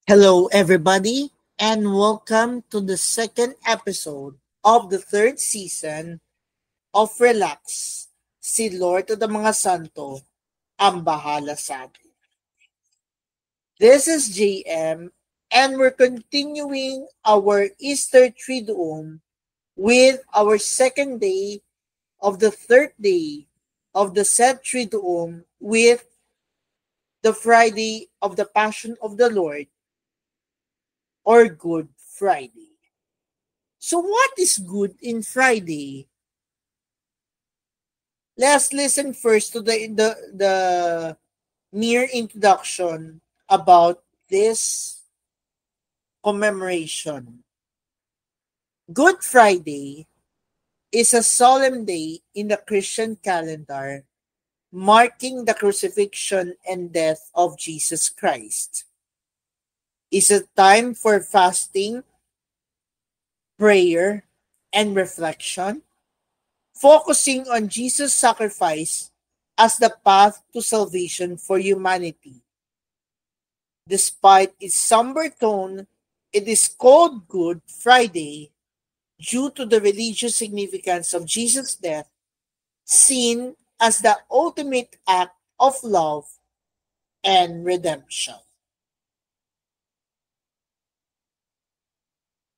Hello, everybody, and welcome to the second episode of the third season of Relax. Si Lord of the mga santo ang bahala sa atin. This is JM, and we're continuing our Easter Triduum with our second day of the third day of the Set Triduum with the Friday of the Passion of the Lord or Good Friday. So what is good in Friday? Let's listen first to the mere introduction about this commemoration. Good Friday is a solemn day in the Christian calendar marking the crucifixion and death of Jesus Christ. It's a time for fasting, prayer, and reflection, focusing on Jesus' sacrifice as the path to salvation for humanity. Despite its somber tone, it is called Good Friday due to the religious significance of Jesus' death, seen as the ultimate act of love and redemption.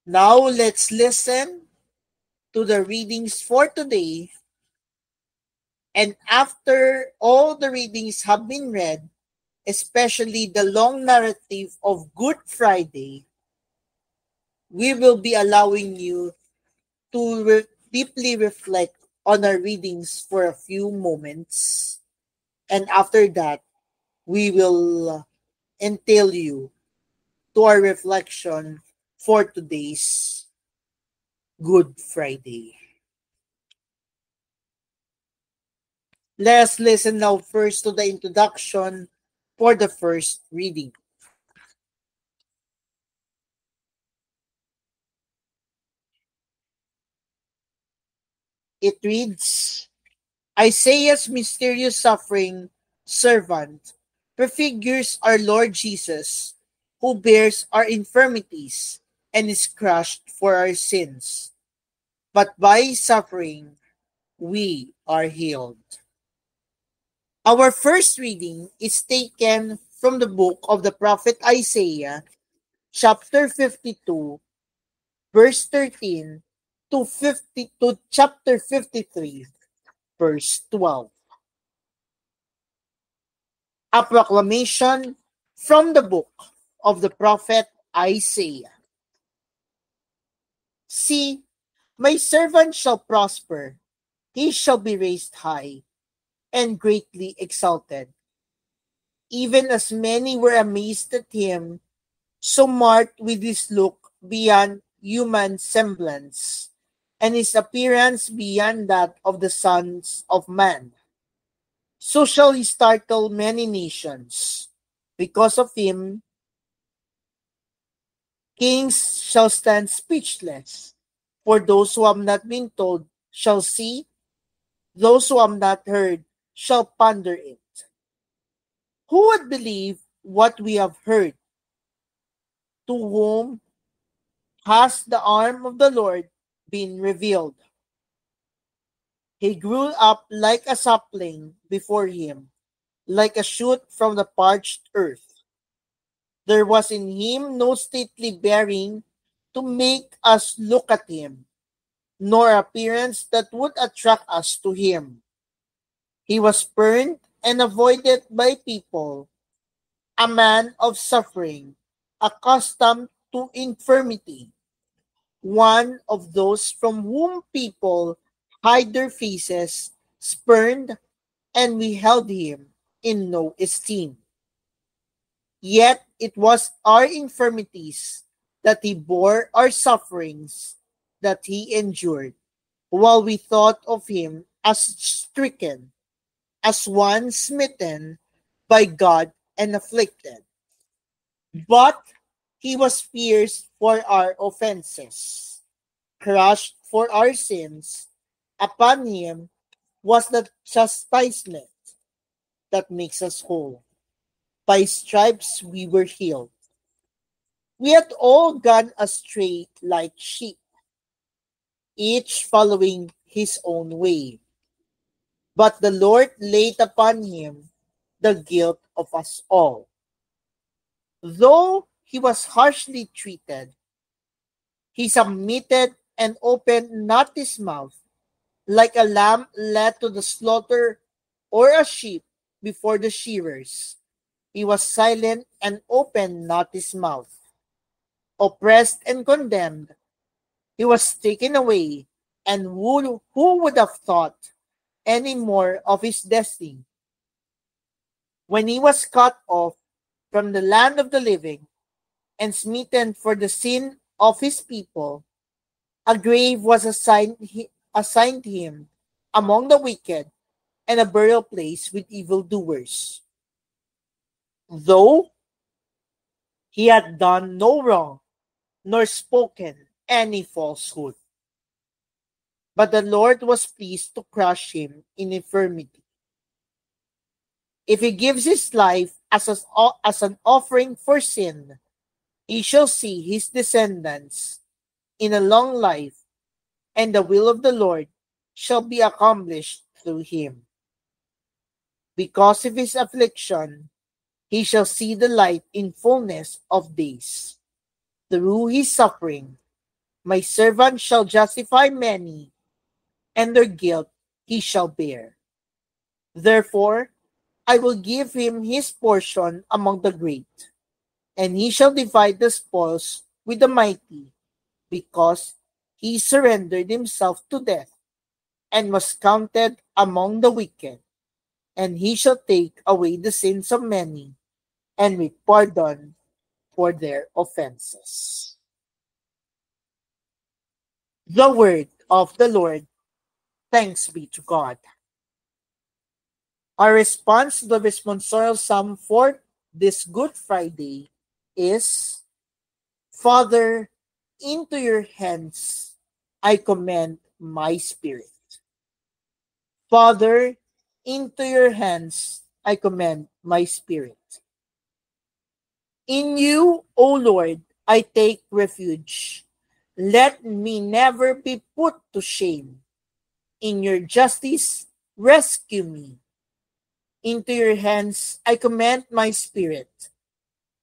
Now let's listen to the readings for today. And after all the readings have been read, especially the long narrative of Good Friday, we will be allowing you to deeply reflect on our readings for a few moments. And after that, we will entail you to our reflection for today's Good Friday. Let's listen now first to the introduction for the first reading. It reads, Isaiah's mysterious suffering servant prefigures our Lord Jesus, who bears our infirmities and is crushed for our sins. But by his suffering, we are healed. Our first reading is taken from the book of the prophet Isaiah, chapter 52, verse 13 to chapter 53, verse 12. A proclamation from the book of the prophet Isaiah. See, my servant shall prosper, he shall be raised high and greatly exalted. Even as many were amazed at him, so marked with his look beyond human semblance, and his appearance beyond that of the sons of man. So shall he startle many nations. Because of him, kings shall stand speechless, for those who have not been told shall see, those who have not heard shall ponder it. Who would believe what we have heard? To whom has the arm of the Lord been revealed? He grew up like a sapling before him, like a shoot from the parched earth. There was in him no stately bearing to make us look at him, nor appearance that would attract us to him. He was spurned and avoided by people, a man of suffering, accustomed to infirmity, one of those from whom people hide their faces, spurned, and we held him in no esteem. Yet it was our infirmities that he bore, our sufferings that he endured, while we thought of him as stricken, as one smitten by God and afflicted. But he was pierced for our offenses, crushed for our sins. Upon him was the chastisement that makes us whole. By stripes we were healed. We had all gone astray like sheep, each following his own way. But the Lord laid upon him the guilt of us all. Though he was harshly treated, he submitted and opened not his mouth, like a lamb led to the slaughter or a sheep before the shearers. He was silent and opened not his mouth. Oppressed and condemned, he was taken away, and who would have thought any more of his destiny? When he was cut off from the land of the living and smitten for the sin of his people, a grave was assigned him among the wicked, and a burial place with evildoers. Though he had done no wrong, nor spoken any falsehood. But the Lord was pleased to crush him in infirmity. If he gives his life as an offering for sin, he shall see his descendants in a long life, and the will of the Lord shall be accomplished through him. Because of his affliction, he shall see the light in fullness of days. Through his suffering, my servant shall justify many, and their guilt he shall bear. Therefore, I will give him his portion among the great, and he shall divide the spoils with the mighty, because he surrendered himself to death, and was counted among the wicked. And he shall take away the sins of many, and with pardon for their offenses. The word of the Lord. Thanks be to God. Our response to the responsorial psalm for this Good Friday is, Father, into your hands I commend my spirit. Father, into your hands I commend my spirit. In you, O Lord, I take refuge. Let me never be put to shame. In your justice, rescue me. Into your hands I commend my spirit.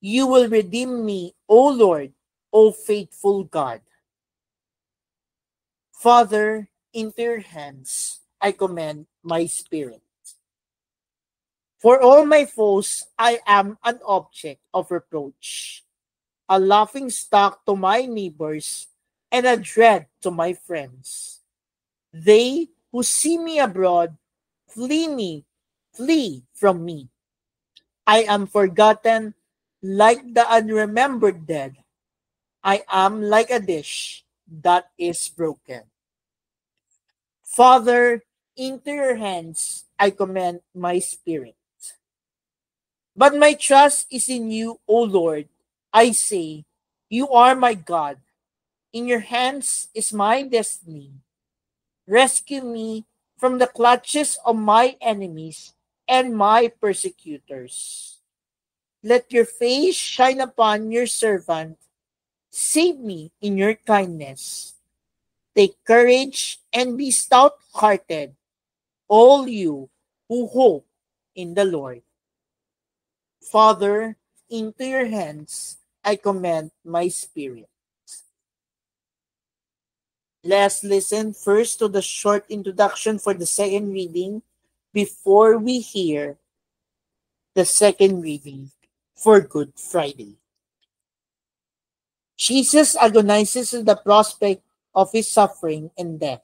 You will redeem me, O Lord, O faithful God. Father, into your hands I commend my spirit. For all my foes, I am an object of reproach, a laughing stock to my neighbors, and a dread to my friends. They who see me abroad flee from me. I am forgotten like the unremembered dead. I am like a dish that is broken. Father, into your hands I commend my spirit. But my trust is in you, O Lord. I say, you are my God. In your hands is my destiny. Rescue me from the clutches of my enemies and my persecutors. Let your face shine upon your servant. Save me in your kindness. Take courage and be stout-hearted, all you who hope in the Lord. Father, into your hands I commend my spirit. Let's listen first to the short introduction for the second reading before we hear the second reading for Good Friday. Jesus agonizes at the prospect of his suffering and death,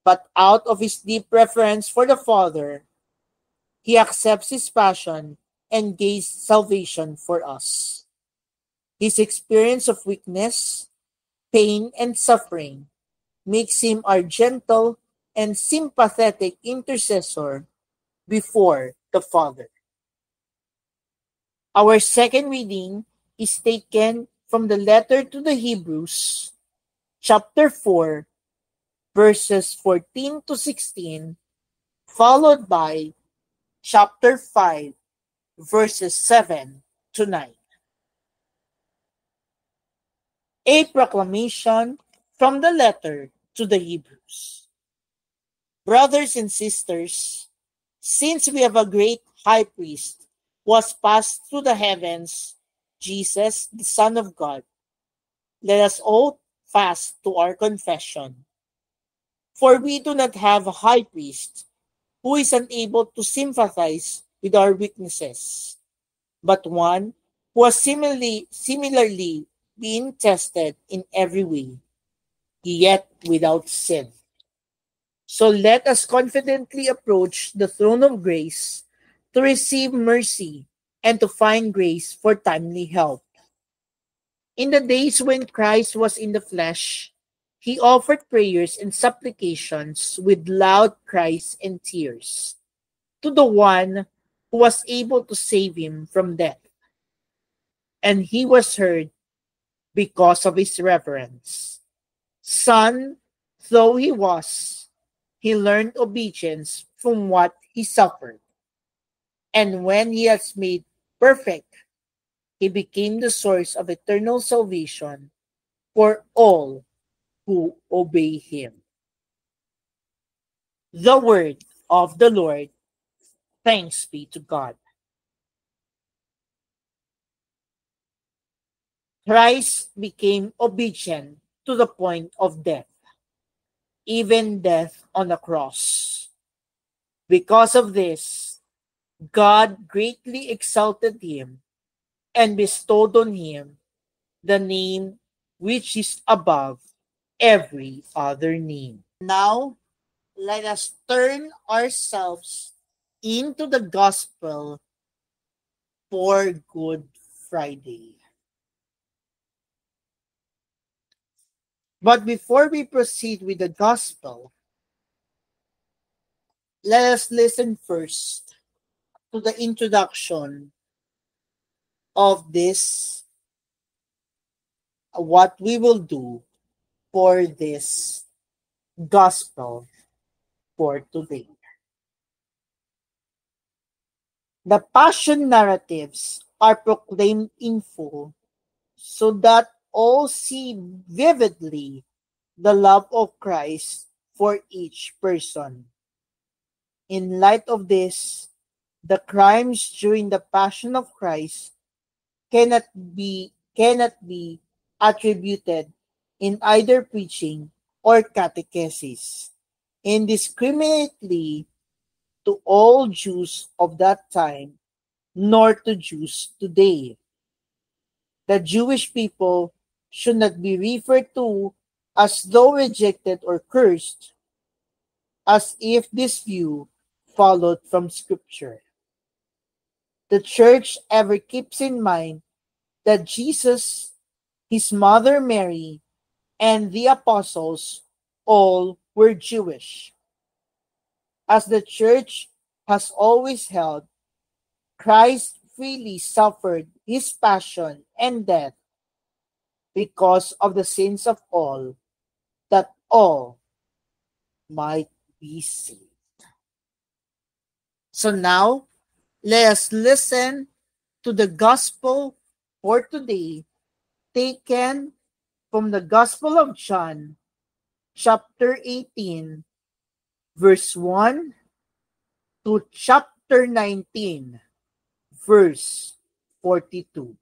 but out of his deep reverence for the Father, he accepts his passion and gains salvation for us. His experience of weakness, pain, and suffering makes him our gentle and sympathetic intercessor before the Father. Our second reading is taken from the letter to the Hebrews, chapter 4, verses 14 to 16, followed by chapter 5, verses 7 to 9. A proclamation from the letter to the Hebrews. Brothers and sisters, since we have a great high priest who has passed through the heavens, Jesus, the Son of God, let us hold fast to our confession. For we do not have a high priest who is unable to sympathize with our weaknesses, but one who has similarly been tested in every way, yet without sin. So let us confidently approach the throne of grace to receive mercy and to find grace for timely help. In the days when Christ was in the flesh, he offered prayers and supplications with loud cries and tears to the one who was able to save him from death. And he was heard because of his reverence. Son, though he was, he learned obedience from what he suffered. And when he has made perfect, he became the source of eternal salvation for all who obey him. The word of the Lord. Thanks be to God. Christ became obedient to the point of death, even death on the cross. Because of this, God greatly exalted him and bestowed on him the name which is above every other name. Now, let us turn ourselves into the gospel for Good Friday. But before we proceed with the gospel, let us listen first to the introduction of this, what we will do for this gospel for today. The passion narratives are proclaimed in full so that all see vividly the love of Christ for each person. In light of this, the crimes during the Passion of Christ cannot be attributed in either preaching or catechesis indiscriminately to all Jews of that time, nor to Jews today. The Jewish people should not be referred to as though rejected or cursed, as if this view followed from Scripture. The Church ever keeps in mind that Jesus, his mother Mary, and the apostles all were Jewish. As the Church has always held, Christ freely suffered his passion and death because of the sins of all, that all might be saved. So now, let us listen to the gospel for today, taken from the Gospel of John, chapter 18, verse 1 to chapter 19, verse 42.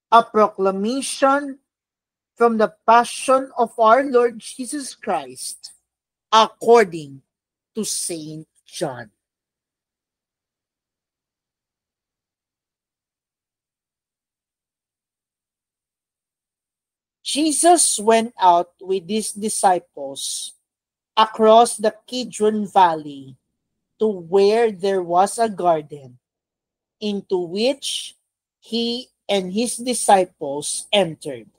A proclamation from the Passion of our Lord Jesus Christ, according to Saint John. Jesus went out with his disciples across the Kidron Valley to where there was a garden, into which he and his disciples entered.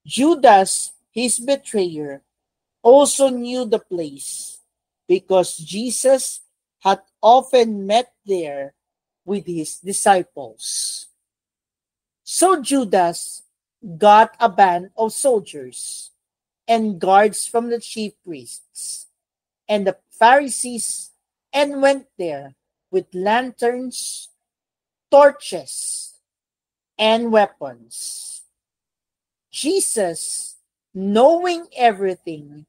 Judas, his betrayer, also knew the place, because Jesus had often met there with his disciples. So Judas got a band of soldiers and guards from the chief priests and the Pharisees and went there with lanterns torches, and weapons. Jesus, knowing everything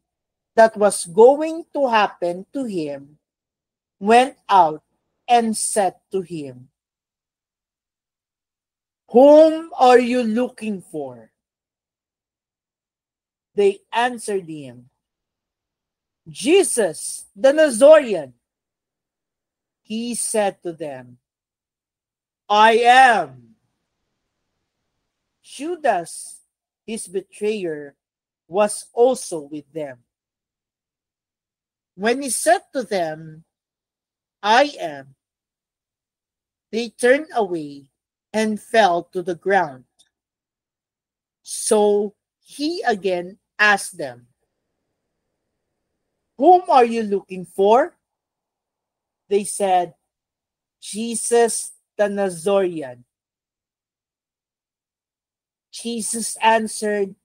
that was going to happen to him, went out and said to him, "Whom are you looking for?" They answered him, "Jesus, the Nazarene." He said to them, "I am." Judas, his betrayer, was also with them. When he said to them, "I am," they turned away and fell to the ground. So he again asked them, "Whom are you looking for?" They said, "Jesus the Nazarene." Jesus answered,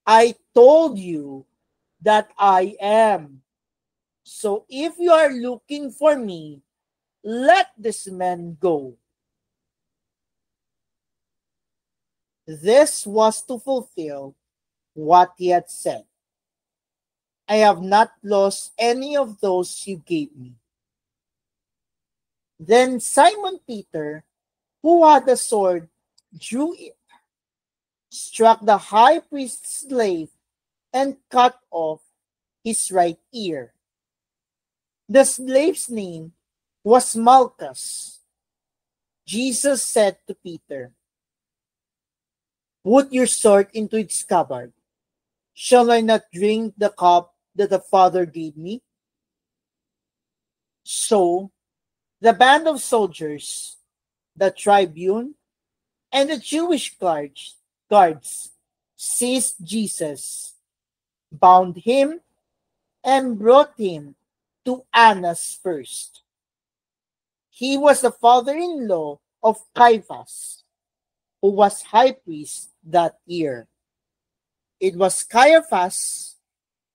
"I told you that I am. So if you are looking for me, let this man go." This was to fulfill what he had said. "I have not lost any of those you gave me." Then Simon Peter, who had a sword, drew it, struck the high priest's slave, and cut off his right ear. The slave's name was Malchus. Jesus said to Peter, "Put your sword into its scabbard. Shall I not drink the cup that the Father gave me?" So the band of soldiers, the tribune, and the Jewish guards seized Jesus, bound him, and brought him to Annas first. He was the father-in-law of Caiaphas, who was high priest that year. It was Caiaphas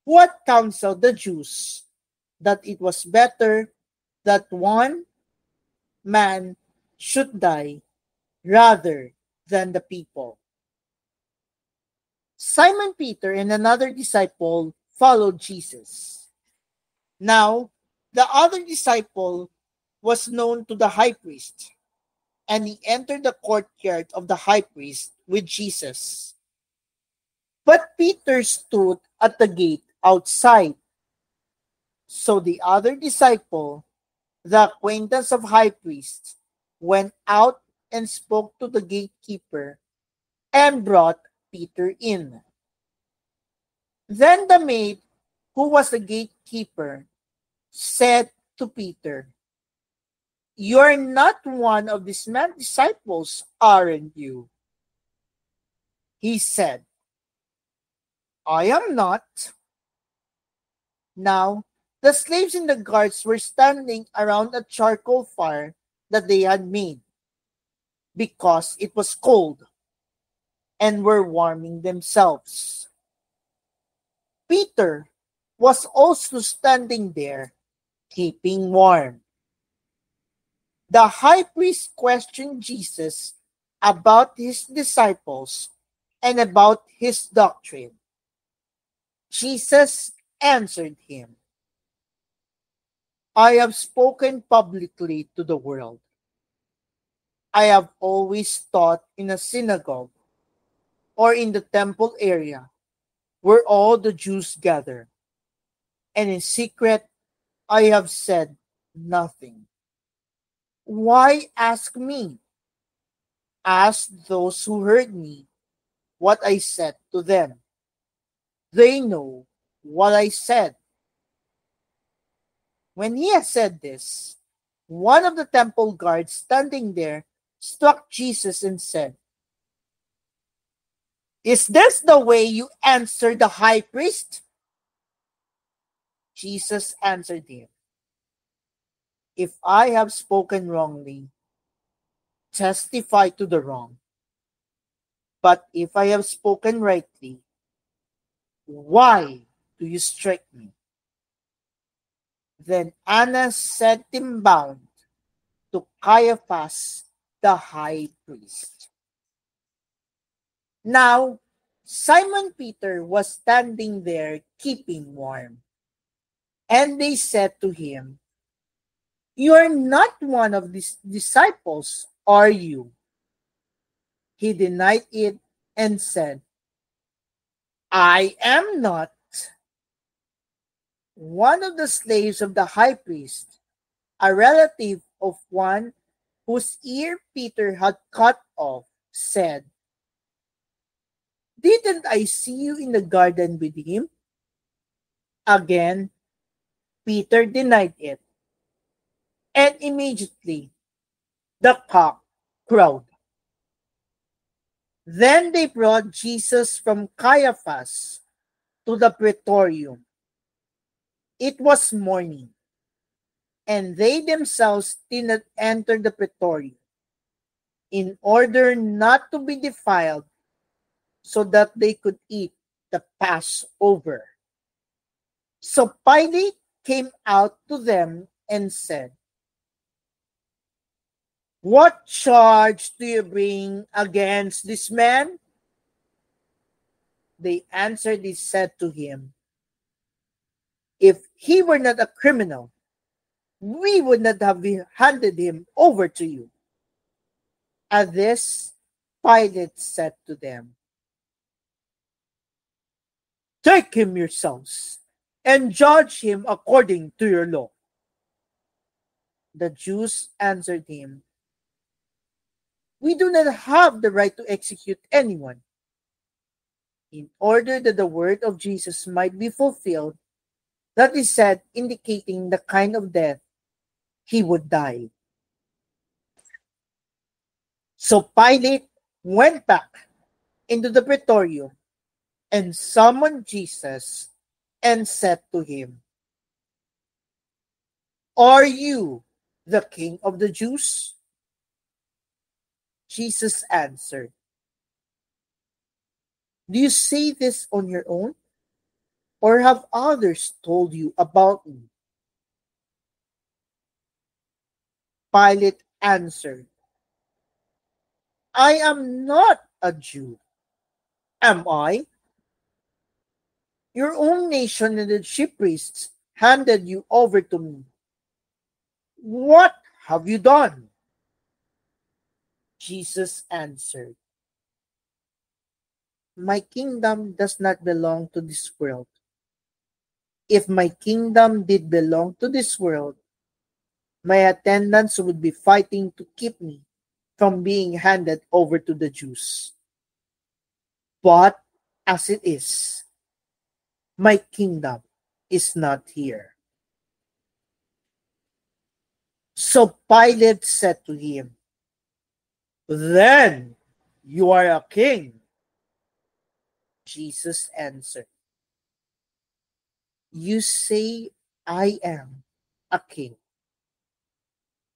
who had counseled the Jews that it was better that one man should die rather than the people. Simon Peter and another disciple followed Jesus. Now, the other disciple was known to the high priest, and he entered the courtyard of the high priest with Jesus. But Peter stood at the gate outside. So the other disciple, the acquaintance of high priest, went out and spoke to the gatekeeper and brought Peter in. Then the maid, who was the gatekeeper, said to Peter, "You're not one of these man's disciples, aren't you?" He said, "I am not." Now, the slaves and the guards were standing around a charcoal fire that they had made, because it was cold, and were warming themselves. Peter was also standing there, keeping warm. The high priest questioned Jesus about his disciples and about his doctrine. Jesus answered him, "I have spoken publicly to the world. I have always taught in a synagogue or in the temple area where all the Jews gather, and in secret I have said nothing. Why ask me? Ask those who heard me what I said to them. They know what I said." When he had said this, one of the temple guards standing there struck Jesus and said, "Is this the way you answer the high priest?" Jesus answered him, "If I have spoken wrongly, testify to the wrong. But if I have spoken rightly, why do you strike me?" Then Annas sent him bound to Caiaphas the high priest. Now, Simon Peter was standing there keeping warm. And they said to him, "You are not one of these disciples, are you?" He denied it and said, "I am not." One of the slaves of the high priest, a relative of one whose ear Peter had cut off, said, "Didn't I see you in the garden with him?" Again, Peter denied it, and immediately the cock crowed. Then they brought Jesus from Caiaphas to the praetorium. It was morning, and they themselves did not enter the praetorium, in order not to be defiled, so that they could eat the Passover. So Pilate came out to them and said, "What charge do you bring against this man?" They answered and said to him, "If he were not a criminal, we would not have handed him over to you." At this, Pilate said to them, "Take him yourselves, and judge him according to your law." The Jews answered him, "We do not have the right to execute anyone." In order that the word of Jesus might be fulfilled, that is said, indicating the kind of death he would die. So Pilate went back into the praetorium and summoned Jesus and said to him, "Are you the king of the Jews?" Jesus answered, "Do you say this on your own, or have others told you about me?" Pilate answered, "I am not a Jew, am I? Your own nation and the chief priests handed you over to me. What have you done?" Jesus answered, "My kingdom does not belong to this world. If my kingdom did belong to this world, my attendants would be fighting to keep me from being handed over to the Jews. But as it is, my kingdom is not here." So Pilate said to him, "Then you are a king." Jesus answered, "You say I am a king.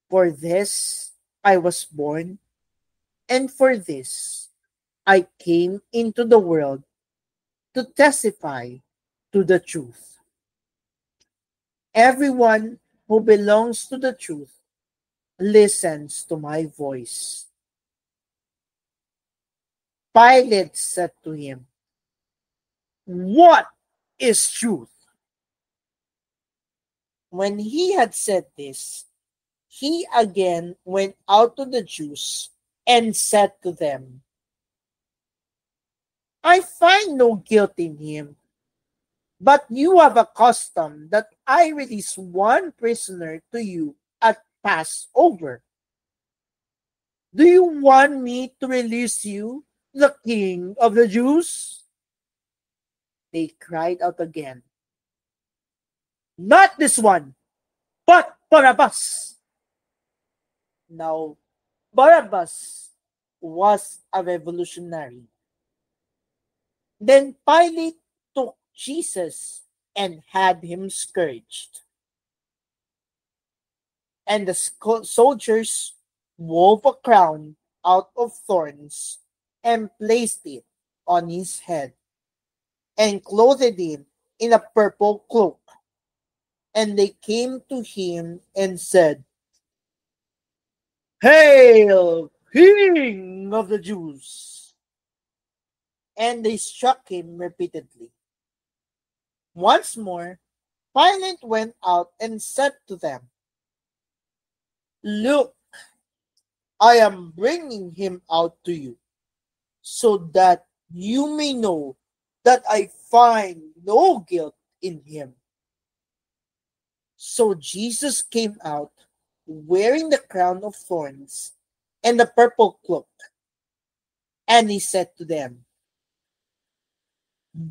For this I was born, and for this I came into the world, to testify to the truth. Everyone who belongs to the truth listens to my voice." Pilate said to him, "What is truth?" When he had said this, he again went out to the Jews and said to them, "I find no guilt in him, but you have a custom that I release one prisoner to you at Passover. Do you want me to release you, the King of the Jews?" They cried out again, "Not this one, but Barabbas." Now, Barabbas was a revolutionary. Then Pilate took Jesus and had him scourged. And the soldiers wove a crown out of thorns and placed it on his head, and clothed him in a purple cloak. And they came to him and said, "Hail, King of the Jews. And they struck him repeatedly. Once more, Pilate went out and said to them, Look, I am bringing him out to you, so that you may know that I find no guilt in him. So Jesus came out, wearing the crown of thorns and the purple cloak, and he said to them,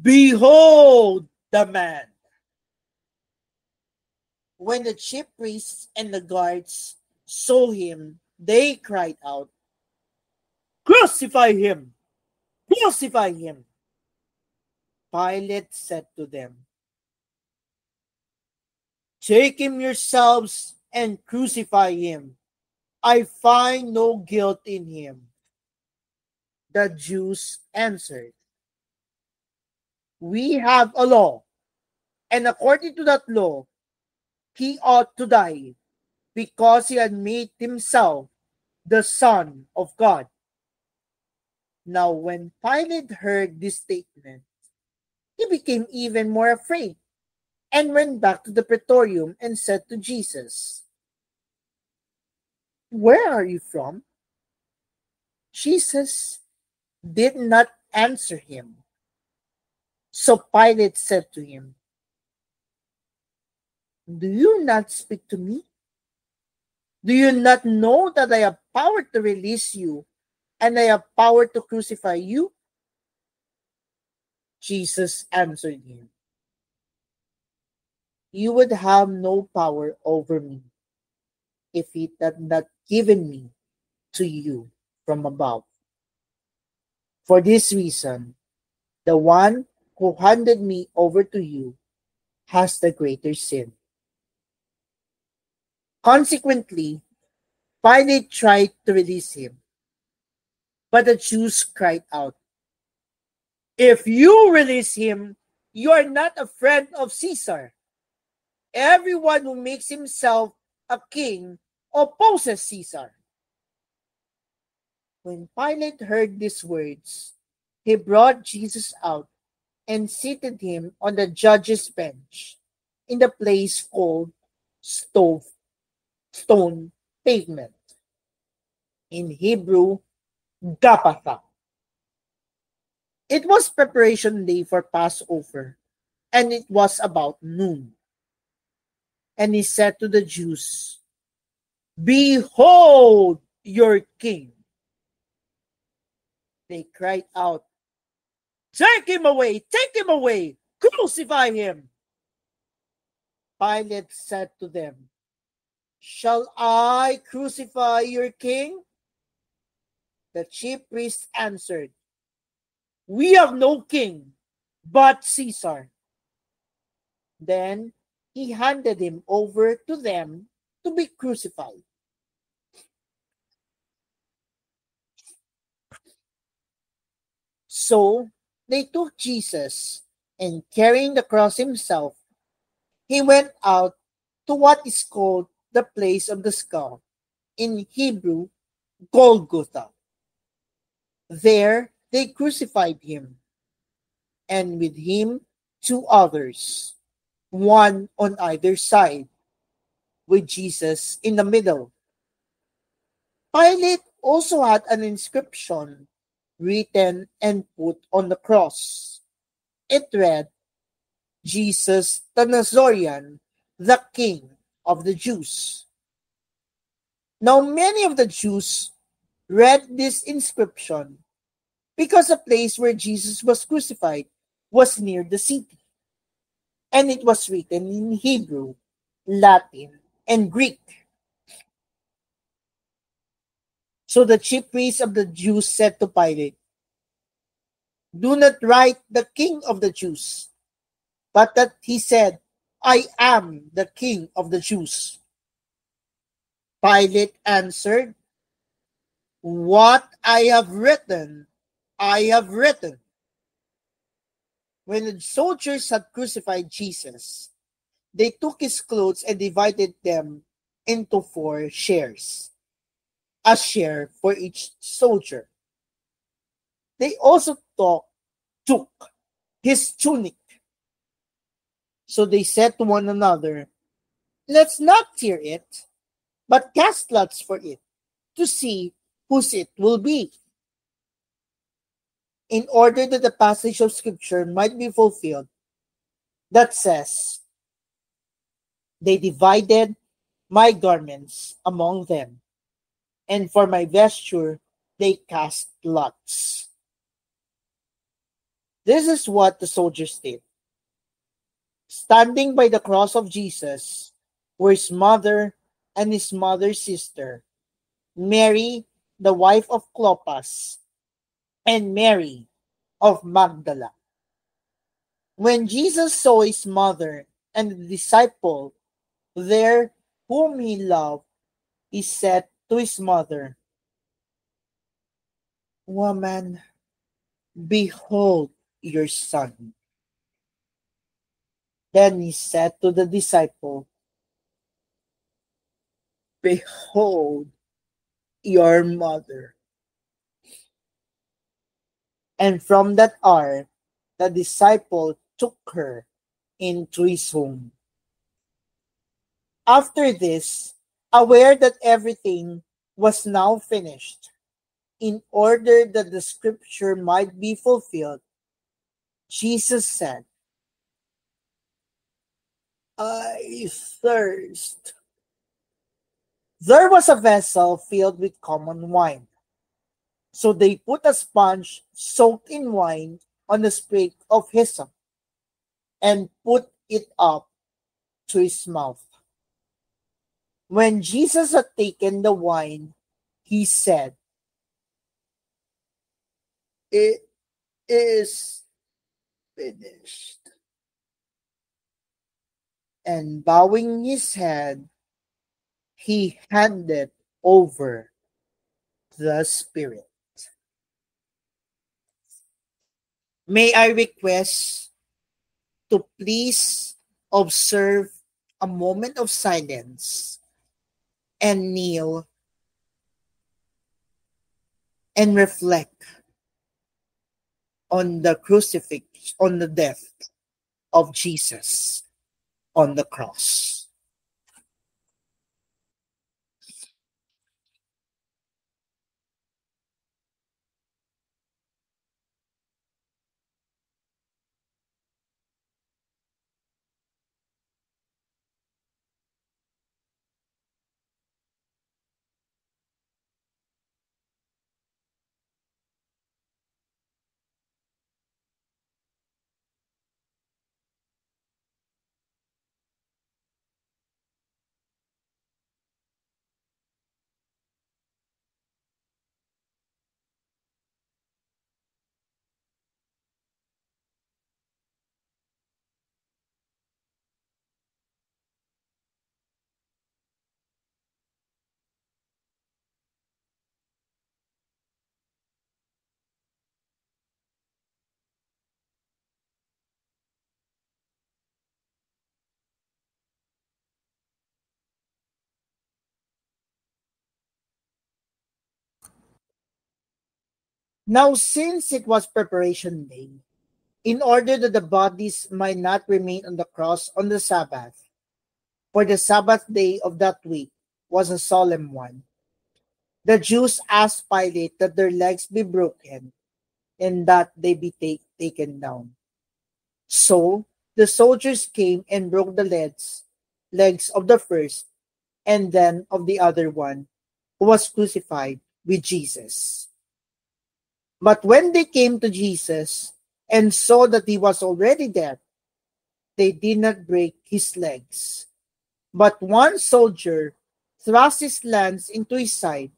Behold the man! When the chief priests and the guards saw him, they cried out, Crucify him! Crucify him! Pilate said to them, Take him yourselves and crucify him. I find no guilt in him. The Jews answered, We have a law, and according to that law, he ought to die, because he had made himself the Son of God. Now when Pilate heard this statement, he became even more afraid, and went back to the praetorium and said to Jesus, Where are you from? Jesus did not answer him. So Pilate said to him, Do you not speak to me? Do you not know that I have power to release you, and I have power to crucify you? Jesus answered him, You would have no power over me if it had not given me to you from above. For this reason, the one who handed me over to you has the greater sin. Consequently, Pilate tried to release him, but the Jews cried out, If you release him, you are not a friend of Caesar. Everyone who makes himself a king opposes Caesar. When Pilate heard these words, he brought Jesus out and seated him on the judge's bench in the place called Stone Pavement, in Hebrew, Gabbatha. It was preparation day for Passover, and it was about noon. And he said to the Jews, Behold your king. They cried out, Take him away! Take him away! Crucify him! Pilate said to them, Shall I crucify your king? The chief priests answered, We have no king but Caesar. Then he handed him over to them to be crucified. So they took Jesus, and carrying the cross himself, he went out to what is called the place of the skull, in Hebrew, Golgotha. There they crucified him, and with him 2 others, one on either side, with Jesus in the middle. Pilate also had an inscription written and put on the cross. It read, Jesus the Nazarene, the King of the Jews. Now many of the Jews read this inscription because the place where Jesus was crucified was near the city, and it was written in Hebrew, Latin, and Greek. So the chief priests of the Jews said to Pilate, Do not write the King of the Jews, but that he said, I am the King of the Jews. Pilate answered, What I have written, I have written. When the soldiers had crucified Jesus, they took his clothes and divided them into 4 shares, a share for each soldier. They also took his tunic. So they said to one another, "Let's not tear it, but cast lots for it, to see whose it will be." In order that the passage of scripture might be fulfilled, that says, "They divided my garments among them, and for my vesture they cast lots." This is what the soldiers did. Standing by the cross of Jesus were his mother and his mother's sister, Mary, the wife of Clopas, and Mary of Magdala. When Jesus saw his mother and the disciple there whom he loved, he said to his mother, "Woman, behold your son." Then he said to the disciple, "Behold your mother." And from that hour, the disciple took her into his home. After this, aware that everything was now finished, in order that the scripture might be fulfilled, Jesus said, "I thirst." There was a vessel filled with common wine. So they put a sponge soaked in wine on a sprig of hyssop and put it up to his mouth. When Jesus had taken the wine, he said, "It is finished." And bowing his head, he handed over the Spirit. May I request to please observe a moment of silence and kneel and reflect on the crucifix, on the death of Jesus on the cross. Now, since it was preparation day, in order that the bodies might not remain on the cross on the Sabbath, for the Sabbath day of that week was a solemn one, the Jews asked Pilate that their legs be broken and that they be taken down. So the soldiers came and broke the legs of the first and then of the other one who was crucified with Jesus. But when they came to Jesus and saw that he was already dead, they did not break his legs. But one soldier thrust his lance into his side,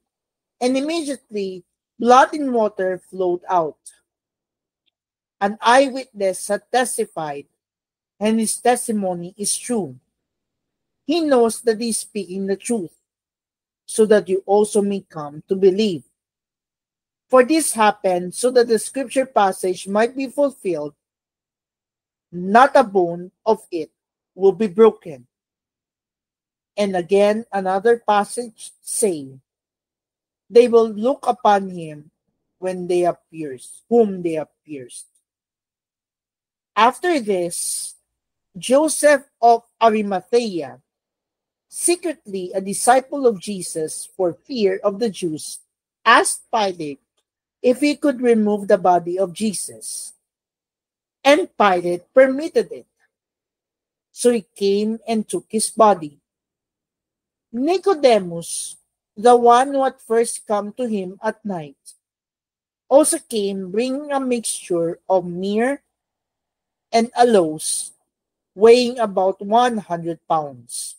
and immediately blood and water flowed out. An eyewitness had testified, and his testimony is true. He knows that he is speaking the truth, so that you also may come to believe. For this happened so that the scripture passage might be fulfilled, "Not a bone of it will be broken." And again another passage saying, they will look upon him whom they have pierced. After this, Joseph of Arimathea, secretly a disciple of Jesus for fear of the Jews, asked Pilate if he could remove the body of Jesus. And Pilate permitted it. So he came and took his body. Nicodemus, the one who had first come to him at night, also came bringing a mixture of myrrh and aloes, weighing about 100 pounds.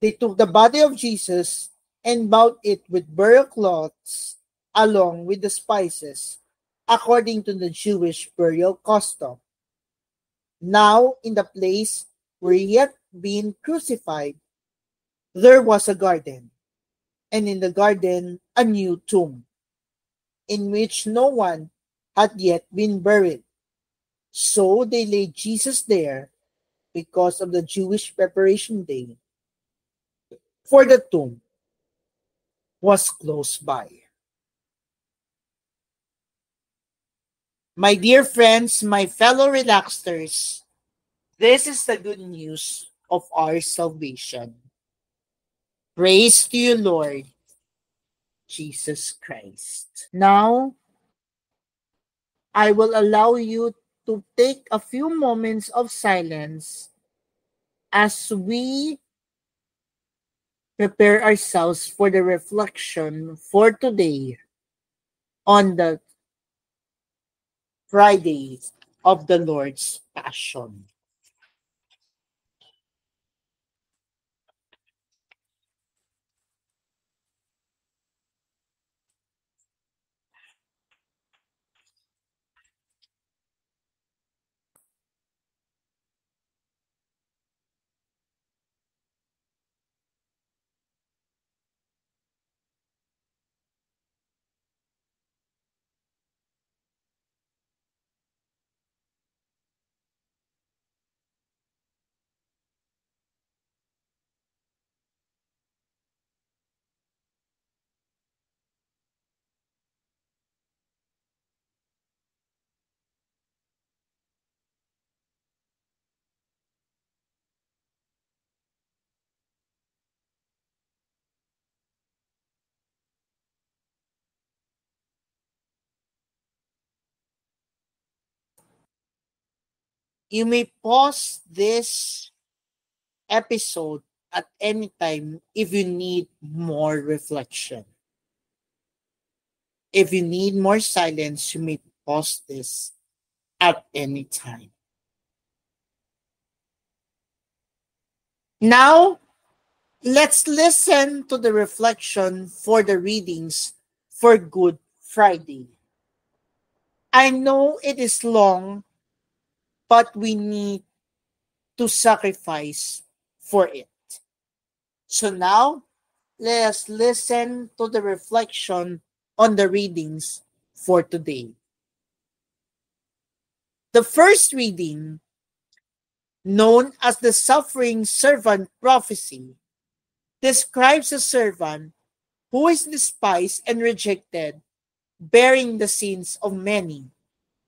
They took the body of Jesus and bound it with burial cloths along with the spices, according to the Jewish burial custom. Now, in the place where he had been crucified, there was a garden, and in the garden a new tomb, in which no one had yet been buried. So they laid Jesus there because of the Jewish preparation day, for the tomb was close by. My dear friends, my fellow relaxers, this is the good news of our salvation. Praise to you, Lord Jesus Christ. Now, I will allow you to take a few moments of silence as we prepare ourselves for the reflection for today on the Friday of the Lord's Passion. You may pause this episode at any time if you need more reflection. If you need more silence, you may pause this at any time. Now, let's listen to the reflection for the readings for Good Friday. I know it is long, but we need to sacrifice for it. So now, let us listen to the reflection on the readings for today. The first reading, known as the suffering servant prophecy, describes a servant who is despised and rejected, bearing the sins of many.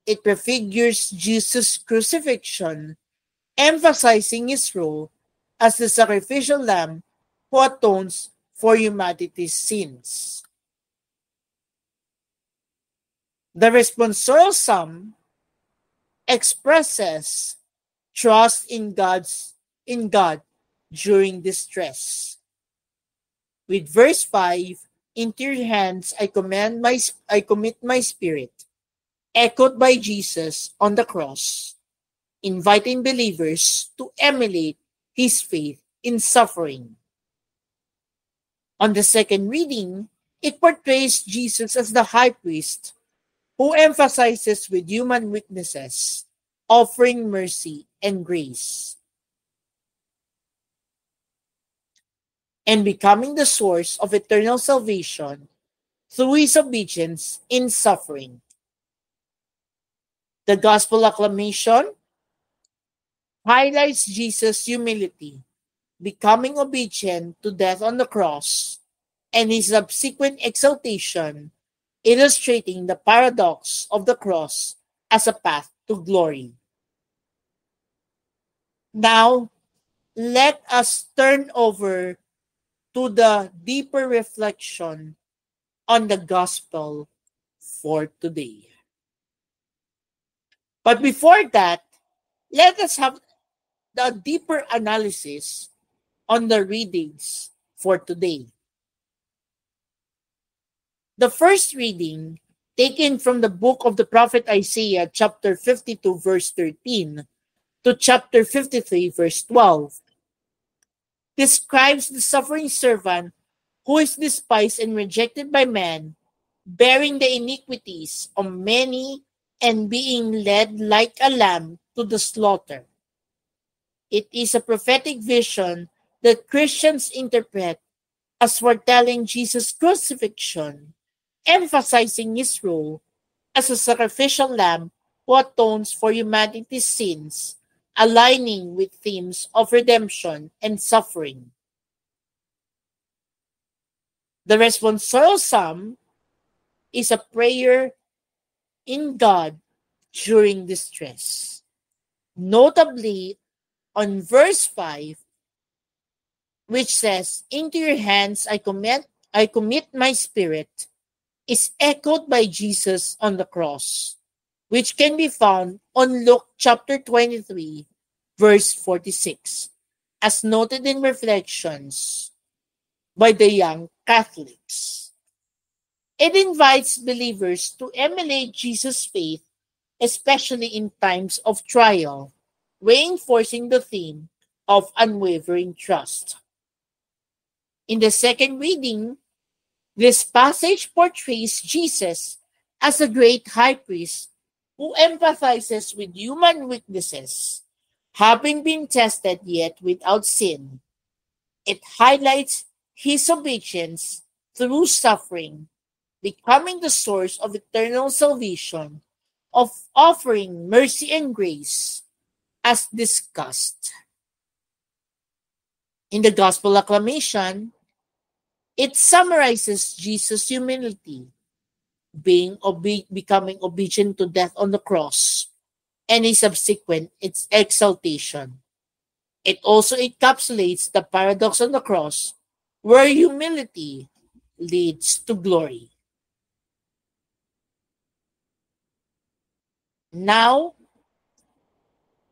It prefigures Jesus' crucifixion, emphasizing his role as the sacrificial lamb who atones for humanity's sins. The responsorial psalm expresses trust in God during distress. With verse 5, into your hands I commit my spirit, echoed by Jesus on the cross, inviting believers to emulate his faith in suffering. On the second reading, it portrays Jesus as the high priest who emphasizes with human weaknesses, offering mercy and grace, and becoming the source of eternal salvation through his obedience in suffering. The gospel acclamation highlights Jesus' humility, becoming obedient to death on the cross, and his subsequent exaltation, illustrating the paradox of the cross as a path to glory. Now, let us turn over to the deeper reflection on the gospel for today. But before that, let us have the deeper analysis on the readings for today. The first reading, taken from the book of the prophet Isaiah, chapter 52, verse 13, to chapter 53, verse 12, describes the suffering servant who is despised and rejected by man, bearing the iniquities of many and being led like a lamb to the slaughter. It is a prophetic vision that Christians interpret as foretelling Jesus' crucifixion, emphasizing his role as a sacrificial lamb who atones for humanity's sins, aligning with themes of redemption and suffering. The responsorial psalm is a prayer in God during distress. Notably, on verse 5, which says, "Into your hands I commit my spirit," is echoed by Jesus on the cross, which can be found on Luke chapter 23, verse 46, as noted in Reflections by the Young Catholics. It invites believers to emulate Jesus' faith, especially in times of trial, reinforcing the theme of unwavering trust. In the second reading, this passage portrays Jesus as a great high priest who empathizes with human weaknesses, having been tested yet without sin. It highlights his obedience through suffering, becoming the source of eternal salvation, of offering mercy and grace, as discussed. In the Gospel Acclamation, it summarizes Jesus' humility, becoming obedient to death on the cross, and his subsequent its exaltation. It also encapsulates the paradox on the cross, where humility leads to glory. Now,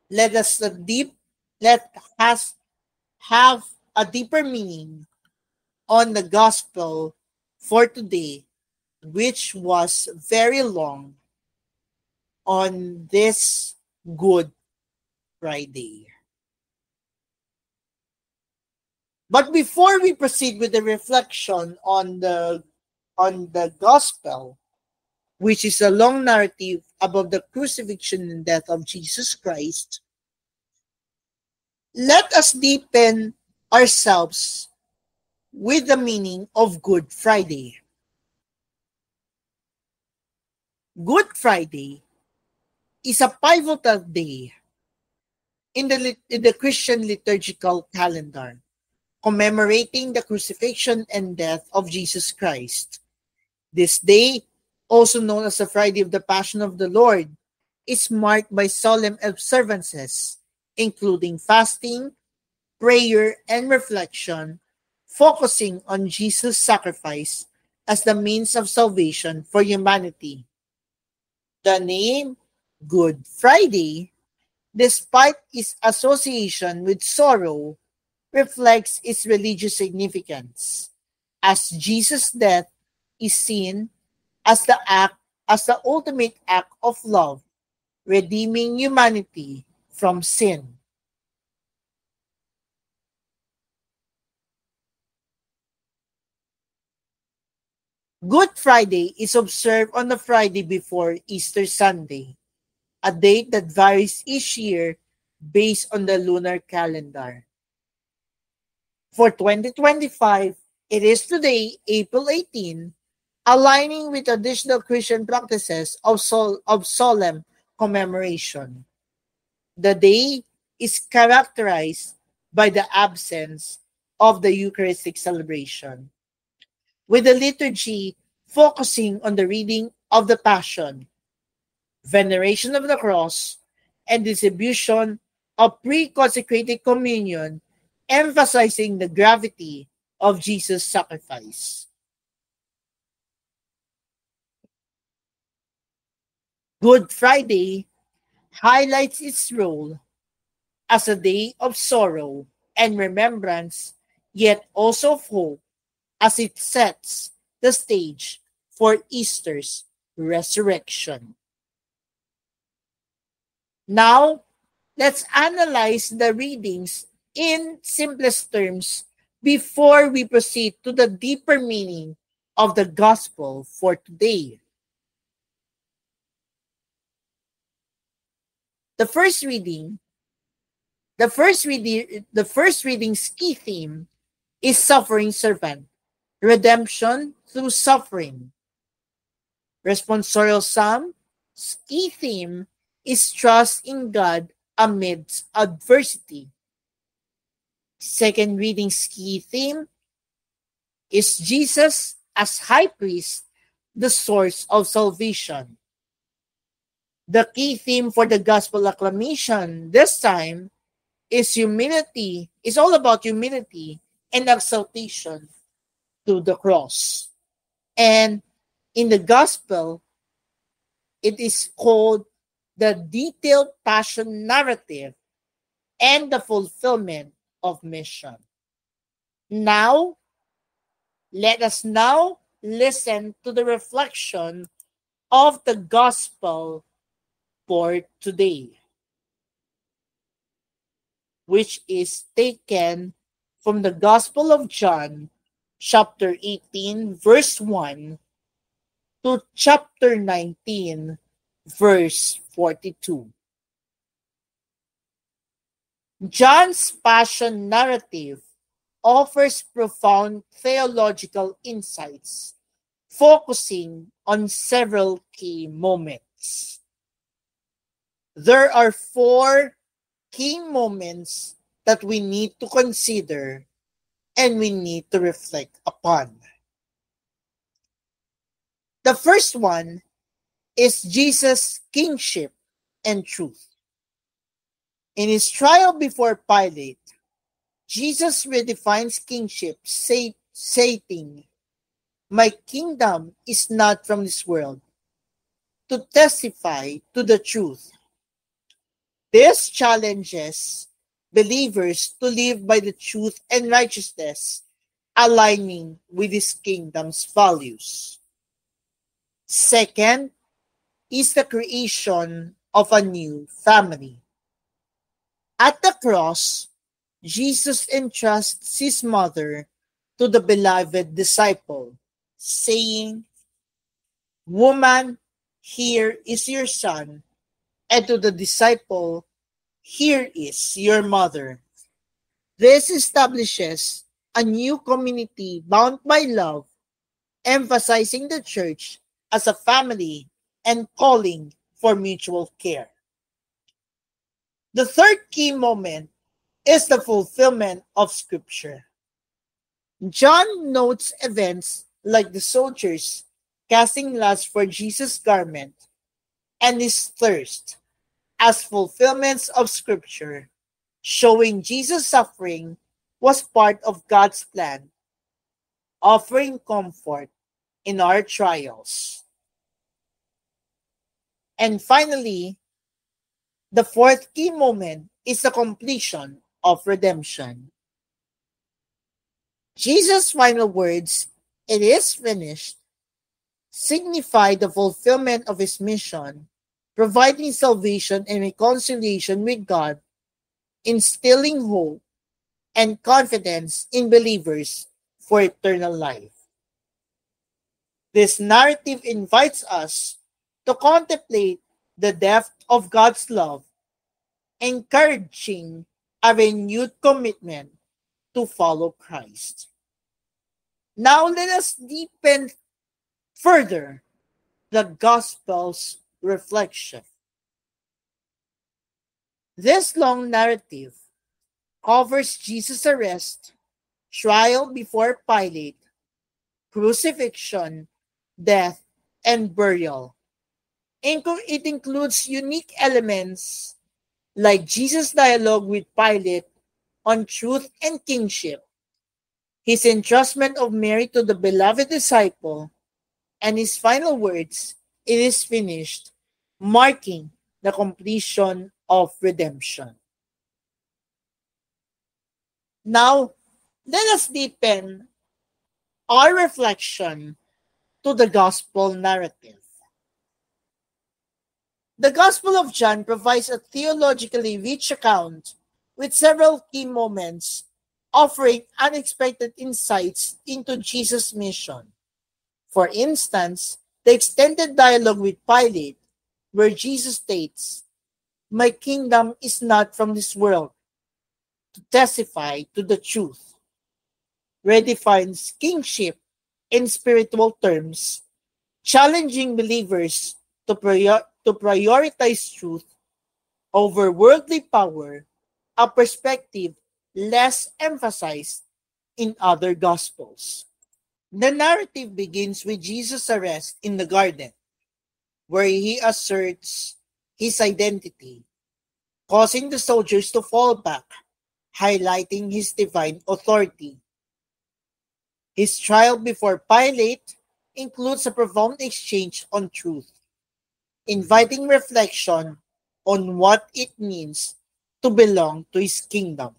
let us have a deeper meaning on the gospel for today, which was very long on this Good Friday. But before we proceed with the reflection on the gospel, which is a long narrative about the crucifixion and death of Jesus Christ, let us deepen ourselves with the meaning of Good Friday. Good Friday is a pivotal day in the Christian liturgical calendar, commemorating the crucifixion and death of Jesus Christ. This day, also known as the Friday of the Passion of the Lord, is marked by solemn observances, including fasting, prayer, and reflection, focusing on Jesus' sacrifice as the means of salvation for humanity. The name Good Friday, despite its association with sorrow, reflects its religious significance, as Jesus' death is seen as the ultimate act of love, redeeming humanity from sin. Good Friday is observed on the Friday before Easter Sunday, a date that varies each year based on the lunar calendar. For 2025, it is today, April 18, aligning with traditional Christian practices of solemn commemoration. The day is characterized by the absence of the Eucharistic celebration. with the liturgy focusing on the reading of the Passion, veneration of the cross, and distribution of pre-consecrated communion, emphasizing the gravity of Jesus' sacrifice. Good Friday highlights its role as a day of sorrow and remembrance, yet also of hope, as it sets the stage for Easter's resurrection. Now, let's analyze the readings in simplest terms before we proceed to the deeper meaning of the gospel for today. The first reading's key theme is suffering servant, redemption through suffering. Responsorial Psalm's key theme is trust in God amidst adversity. Second reading's key theme is Jesus as high priest, the source of salvation. The key theme for the gospel acclamation this time is humility. It's all about humility and exaltation to the cross. And in the gospel, it is called the detailed passion narrative and the fulfillment of mission. Now, let us now listen to the reflection of the gospel for today, which is taken from the Gospel of John, chapter 18, verse 1 to chapter 19, verse 42. John's passion narrative offers profound theological insights, focusing on several key moments. There are 4 key moments that we need to consider and we need to reflect upon. The first one is Jesus' kingship and truth. In his trial before Pilate, Jesus redefines kingship, stating, "My kingdom is not from this world," to testify to the truth. This challenges believers to live by the truth and righteousness, aligning with his kingdom's values. Second is the creation of a new family. At the cross, Jesus entrusts his mother to the beloved disciple, saying, "Woman, here is your son," and to the disciple, "Here is your mother." This establishes a new community bound by love, emphasizing the church as a family and calling for mutual care. The third key moment is the fulfillment of Scripture. John notes events like the soldiers casting lots for Jesus' garment and his thirst as fulfillments of Scripture, showing Jesus' suffering was part of God's plan, offering comfort in our trials. And finally, the fourth key moment is the completion of redemption. Jesus' final words, "It is finished," signify the fulfillment of his mission, providing salvation and reconciliation with God, instilling hope and confidence in believers for eternal life. This narrative invites us to contemplate the depth of God's love, encouraging a renewed commitment to follow Christ. Now let us deepen further the Gospel's reflection. This long narrative covers Jesus' arrest, trial before Pilate, crucifixion, death, and burial. It includes unique elements like Jesus' dialogue with Pilate on truth and kingship, his entrustment of Mary to the beloved disciple, and his final words, "It is finished," marking the completion of redemption. Now, let us deepen our reflection to the gospel narrative. The Gospel of John provides a theologically rich account with several key moments offering unexpected insights into Jesus' mission. For instance, the extended dialogue with Pilate, where Jesus states, "My kingdom is not from this world," to testify to the truth, redefines kingship in spiritual terms, challenging believers to prioritize truth over worldly power, a perspective less emphasized in other gospels. The narrative begins with Jesus' arrest in the garden, where he asserts his identity, causing the soldiers to fall back, highlighting his divine authority. His trial before Pilate includes a profound exchange on truth, inviting reflection on what it means to belong to his kingdom.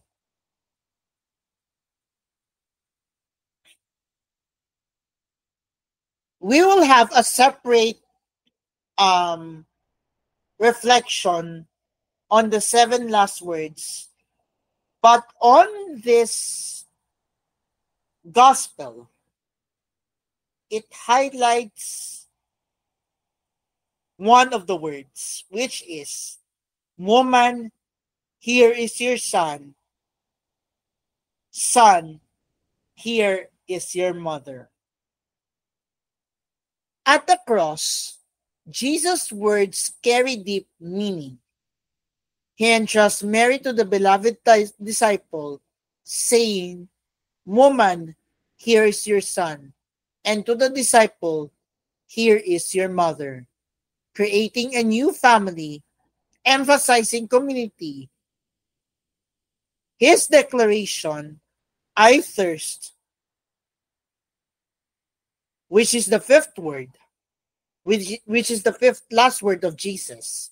We will have a separate reflection on the 7 last words, but on this gospel, it highlights one of the words, which is, "Woman, here is your son. Son, here is your mother." At the cross, Jesus' words carry deep meaning. He entrusts Mary to the beloved disciple, saying, "Woman, here is your son," and to the disciple, "Here is your mother," creating a new family, emphasizing community. His declaration, "I thirst," which is the fifth word, which is the fifth last word of Jesus,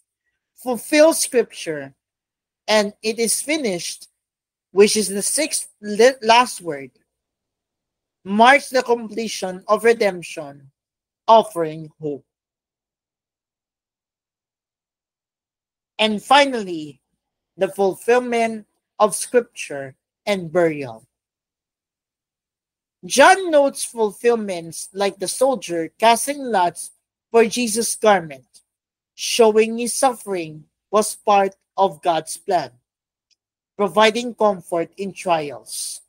fulfills scripture, and "it is finished," which is the sixth last word, marks the completion of redemption, offering hope. And finally, the fulfillment of scripture and burial. John notes fulfillments like the soldier casting lots for Jesus' garment, showing his suffering was part of God's plan, providing comfort in trials.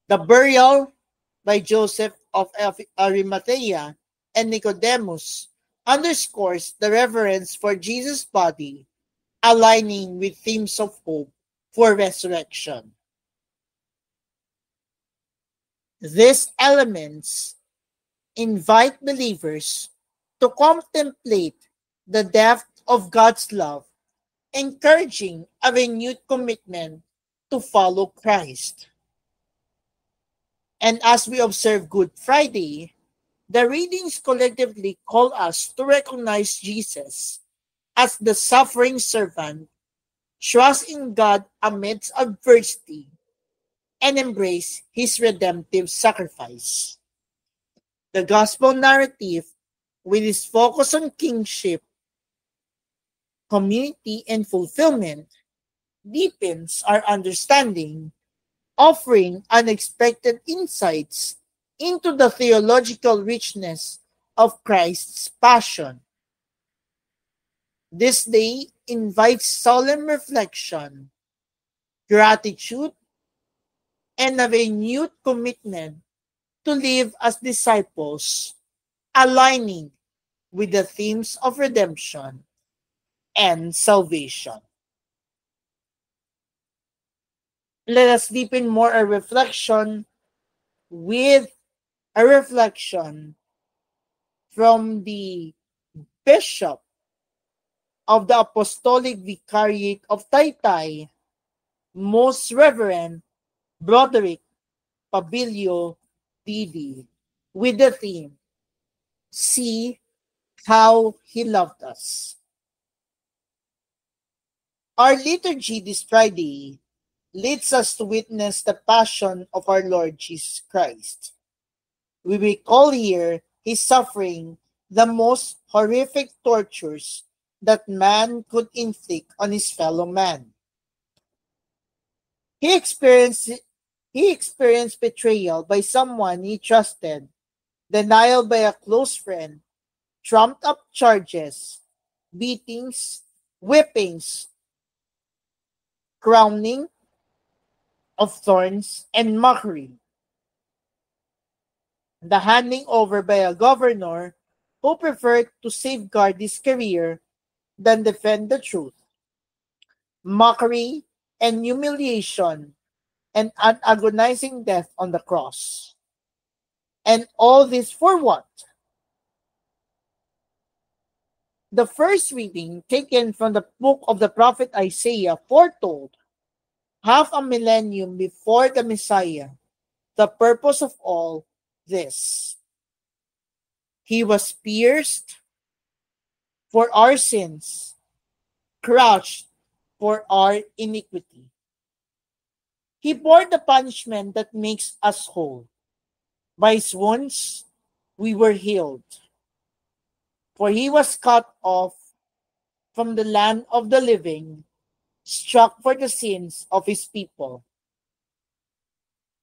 The burial by Joseph of Arimathea and Nicodemus underscores the reverence for Jesus' body, aligning with themes of hope for resurrection. These elements invite believers to contemplate the depth of God's love, encouraging a renewed commitment to follow Christ. And as we observe Good Friday, the readings collectively call us to recognize Jesus as the suffering servant, trust in God amidst adversity, and embrace his redemptive sacrifice. The gospel narrative, with its focus on kingship, community, and fulfillment, deepens our understanding, offering unexpected insights into the theological richness of Christ's passion. This day invites solemn reflection, gratitude, and a renewed commitment to live as disciples, aligning with the themes of redemption and salvation. Let us deepen more our reflection with a reflection from the Bishop of the Apostolic Vicariate of Taytay, Most Reverend Broderick Pabilio Didi, with the theme, See How He Loved Us. Our liturgy this Friday leads us to witness the passion of our Lord Jesus Christ. We recall here his suffering, the most horrific tortures that man could inflict on his fellow man. He experienced betrayal by someone he trusted, denial by a close friend, trumped up charges, beatings, whippings, crowning of thorns, and mockery. The handing over by a governor who preferred to safeguard his career than defend the truth. Mockery and humiliation and an agonizing death on the cross. And all this for what? The first reading, taken from the book of the prophet Isaiah, foretold half a millennium before the Messiah the purpose of all this. He was pierced for our sins, crushed for our iniquity. He bore the punishment that makes us whole. By his wounds we were healed. For he was cut off from the land of the living, struck for the sins of his people.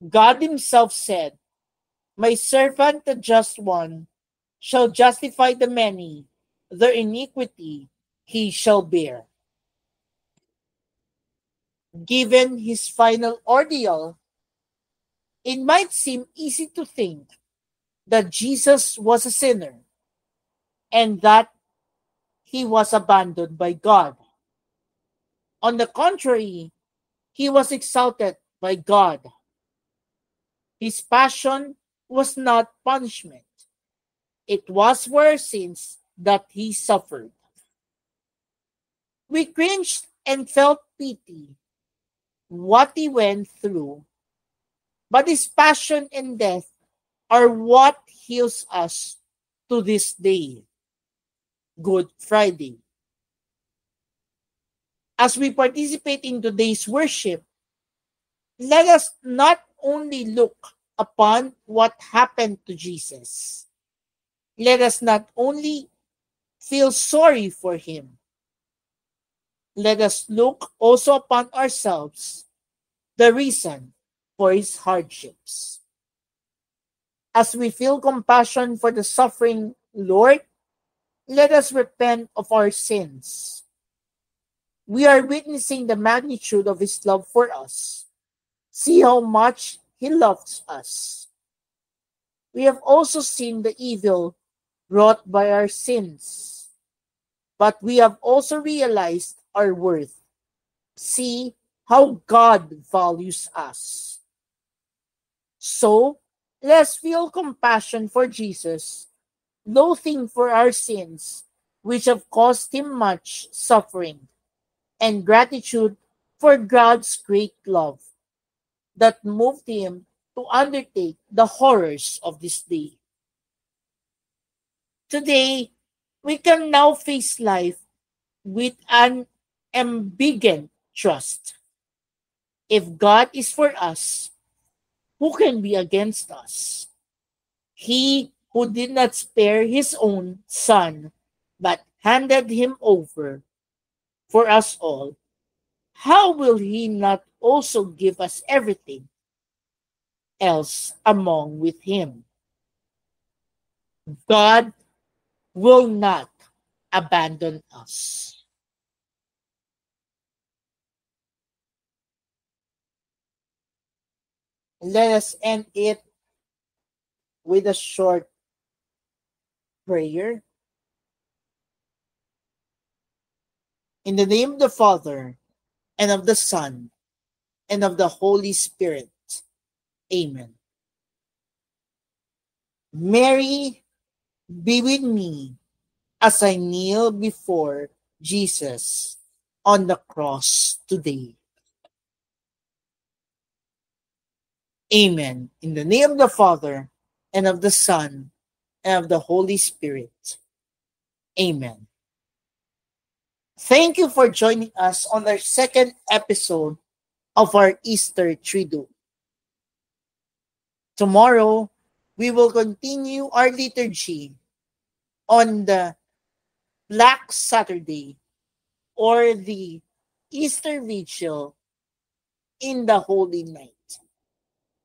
God himself said, My servant, the just one, shall justify the many, their iniquity he shall bear. Given his final ordeal, it might seem easy to think that Jesus was a sinner and that he was abandoned by God. On the contrary, he was exalted by God. His passion was not punishment. It was for our sins that he suffered. We cringed and felt pity what he went through, but his passion and death are what heals us to this day. Good Friday. As we participate in today's worship, let us not only look upon what happened to Jesus. Let us not only feel sorry for him. Let us look also upon ourselves, the reason for his hardships. As we feel compassion for the suffering Lord, let us repent of our sins. We are witnessing the magnitude of his love for us. See how much he loves us. We have also seen the evil wrought by our sins, but we have also realized our worth. See how God values us. So, let's feel compassion for Jesus, loathing for our sins, which have caused him much suffering, and gratitude for God's great love that moved him to undertake the horrors of this day. Today, we can now face life with an ambiguous trust. If God is for us, who can be against us? He who did not spare his own son, but handed him over for us all, how will he not also give us everything else along with him? God will not abandon us. Let us end it with a short prayer. In the name of the Father, and of the Son, and of the Holy Spirit. Amen. Mary, be with me as I kneel before Jesus on the cross today. Amen. In the name of the Father, and of the Son, and of the Holy Spirit. Amen. Thank you for joining us on our second episode of our Easter Triduum. Tomorrow, we will continue our liturgy on the Black Saturday, or the Easter Vigil in the Holy Night,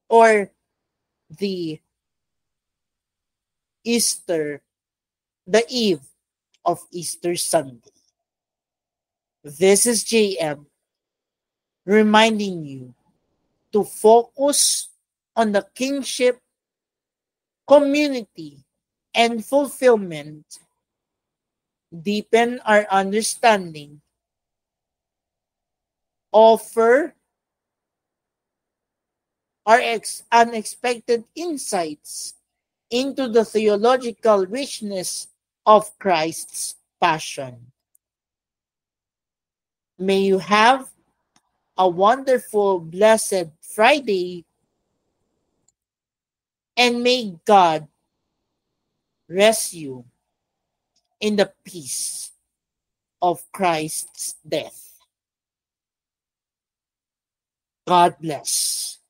or the Easter, the eve of Easter Sunday. This is JM reminding you to focus on the kingship, community, and fulfillment, deepen our understanding, offer our unexpected insights into the theological richness of Christ's passion. May you have a wonderful, blessed Friday, and may God rest you in the peace of Christ's death. God bless.